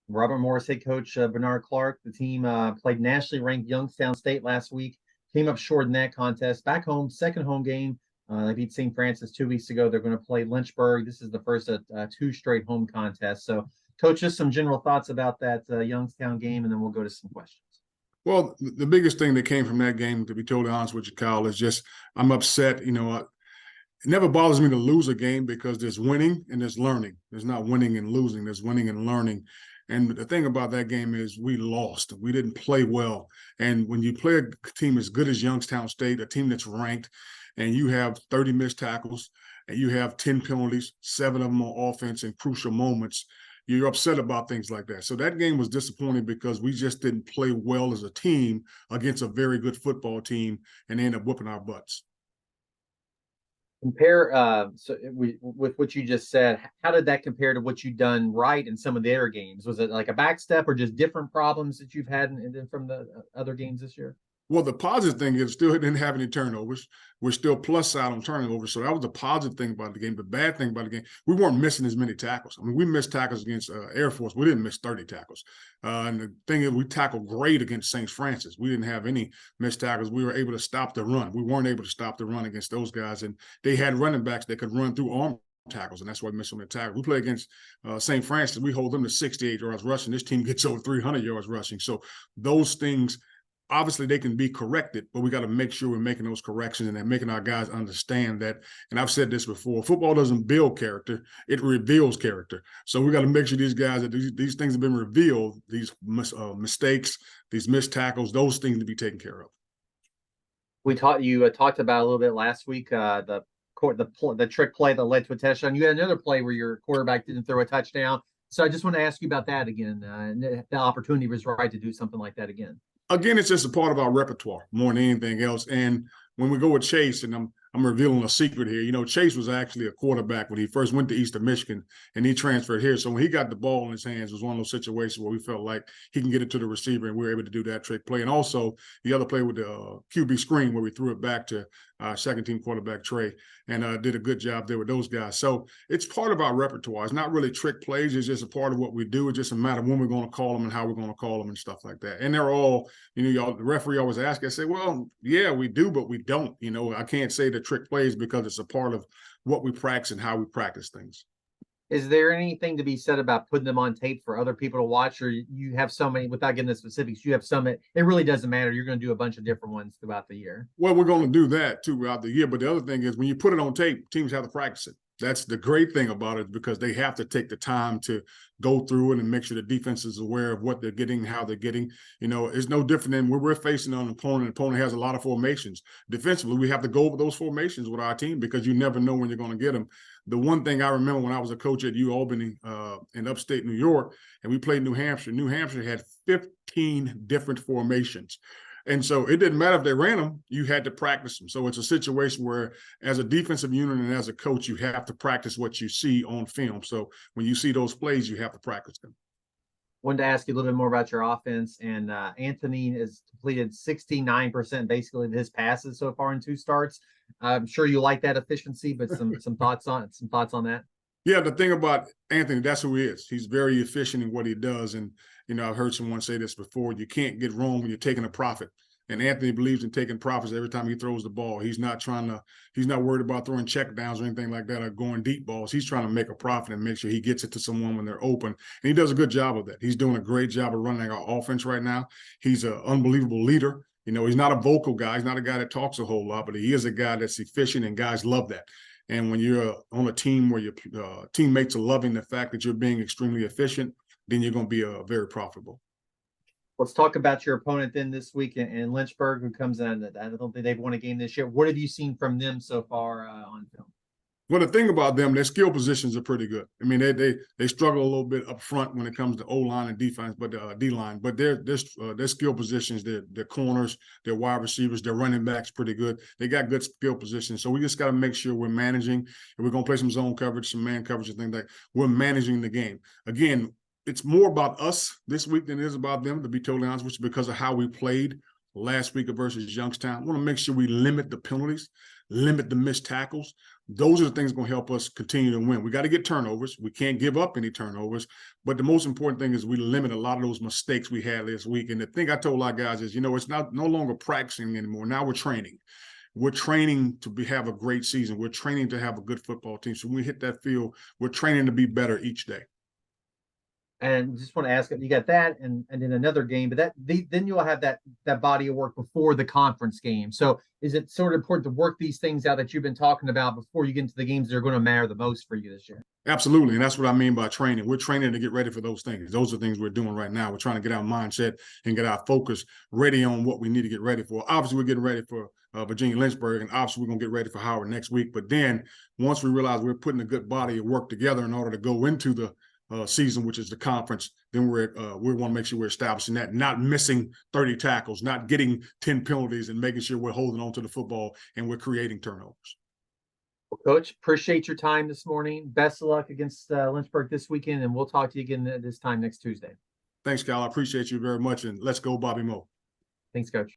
Robert Morris head coach Bernard Clark. The team played nationally ranked Youngstown State last week. Came up short in that contest. Back home, second home game. They beat St. Francis 2 weeks ago. They're going to play Lynchburg. This is the first of two straight home contests. So, Coach, just some general thoughts about that Youngstown game, and then we'll go to some questions. Well, the biggest thing that came from that game, to be totally honest with you, Kyle, is just I'm upset. It never bothers me to lose a game because there's winning and there's learning. There's not winning and losing. There's winning and learning. And the thing about that game is we lost. We didn't play well. And when you play a team as good as Youngstown State, a team that's ranked, and you have 30 missed tackles, and you have 10 penalties, 7 of them on offense in crucial moments, you're upset about things like that. So that game was disappointing because we just didn't play well as a team against a very good football team, and they ended up whooping our butts. Compare with what you just said. How did that compare to what you've done right in some of the other games? Was it like a back step or just different problems that you've had from the other games this year? Well, the positive thing is still didn't have any turnovers. We're still plus side on turnovers. So that was the positive thing about the game. The bad thing about the game, we weren't missing as many tackles. I mean, we missed tackles against Air Force. We didn't miss 30 tackles. And the thing is, we tackled great against St. Francis. We didn't have any missed tackles. We were able to stop the run. We weren't able to stop the run against those guys. And they had running backs that could run through arm tackles, and that's why we missed so many tackles. We play against St. Francis. We hold them to 68 yards rushing. This team gets over 300 yards rushing. So those things, obviously they can be corrected, but we got to make sure we're making those corrections and making our guys understand that. And I've said this before, football doesn't build character, it reveals character. So we got to make sure these guys, that these things have been revealed, these mistakes, these missed tackles, those things to be taken care of. You talked about a little bit last week, the trick play that led to a touchdown. You had another play where your quarterback didn't throw a touchdown. So I just want to ask you about that again. And the opportunity was right to do something like that again. Again, it's just a part of our repertoire more than anything else. And when we go with Chase, and I'm revealing a secret here, Chase was actually a quarterback when he first went to Eastern Michigan, and he transferred here. So when he got the ball in his hands, it was one of those situations where we felt like he can get it to the receiver, and we were able to do that trick play. And also the other play with the QB screen where we threw it back to second-team quarterback Trey, and did a good job there with those guys. So it's part of our repertoire. It's not really trick plays. It's just a part of what we do. It's just a matter of when we're going to call them and how we're going to call them and stuff like that. And they're all, the referee always asks, I say, well, yeah, we do, but we don't. I can't say the trick plays because it's a part of what we practice and how we practice things. Is there anything to be said about putting them on tape for other people to watch, or you have so many, without getting the specifics, you have some, it really doesn't matter. You're going to do a bunch of different ones throughout the year. Well, we're going to do that too throughout the year. But the other thing is when you put it on tape, teams have to practice it. That's the great thing about it, because they have to take the time to go through it and make sure the defense is aware of what they're getting, how they're getting. It's no different than when we're facing an opponent. An opponent has a lot of formations. Defensively, we have to go over those formations with our team because you never know when you're going to get them. The one thing I remember when I was a coach at UAlbany in upstate New York, and we played New Hampshire. New Hampshire had 15 different formations. And so it didn't matter if they ran them, you had to practice them. So it's a situation where as a defensive unit and as a coach, you have to practice what you see on film. So when you see those plays, you have to practice them. Wanted to ask you a little bit more about your offense. And Anthony has completed 69% basically of his passes so far in 2 starts. I'm sure you like that efficiency, but some thoughts on that. Yeah, the thing about Anthony, that's who he is. He's very efficient in what he does. And, I've heard someone say this before, you can't get wrong when you're taking a profit. And Anthony believes in taking profits every time he throws the ball. He's not worried about throwing check downs or anything like that or going deep balls. He's trying to make a profit and make sure he gets it to someone when they're open. And he does a good job of that. He's doing a great job of running our offense right now. He's an unbelievable leader. He's not a vocal guy. He's not a guy that talks a whole lot, but he is a guy that's efficient, and guys love that. And when you're on a team where your teammates are loving the fact that you're being extremely efficient, then you're going to be very profitable. Let's talk about your opponent then this week in Lynchburg, who comes in. I don't think they've won a game this year. What have you seen from them so far on film? Well, the thing about them, their skill positions are pretty good. I mean, they struggle a little bit up front when it comes to O-line and defense, but D-line. But their skill positions, their corners, their wide receivers, their running backs, pretty good. They got good skill positions. So we just got to make sure we're managing. And we're going to play some zone coverage, some man coverage, and things like that. We're managing the game. Again, it's more about us this week than it is about them, to be totally honest with you, because of how we played last week versus Youngstown. I want to make sure we limit the penalties, limit the missed tackles. Those are the things going to help us continue to win. We got to get turnovers. We can't give up any turnovers. But the most important thing is we limit a lot of those mistakes we had this week. And the thing I told our guys is, it's no longer practicing anymore. Now we're training. We're training to have a great season. We're training to have a good football team. So when we hit that field, we're training to be better each day. And just want to ask, you got that, and then another game, but then you'll have that body of work before the conference game. So is it sort of important to work these things out that you've been talking about before you get into the games that are going to matter the most for you this year? Absolutely, and that's what I mean by training. We're training to get ready for those things. Those are things we're doing right now. We're trying to get our mindset and get our focus ready on what we need to get ready for. Obviously, we're getting ready for Virginia Lynchburg, and obviously we're going to get ready for Howard next week. But then once we realize we're putting a good body of work together in order to go into the season, which is the conference, then we want to make sure we're establishing that, not missing 30 tackles, not getting 10 penalties, and making sure we're holding on to the football and we're creating turnovers. Well, Coach, appreciate your time this morning. Best of luck against Lynchburg this weekend, and we'll talk to you again this time next Tuesday. Thanks, Kyle. I appreciate you very much, and let's go, Bobby Moe. Thanks, Coach.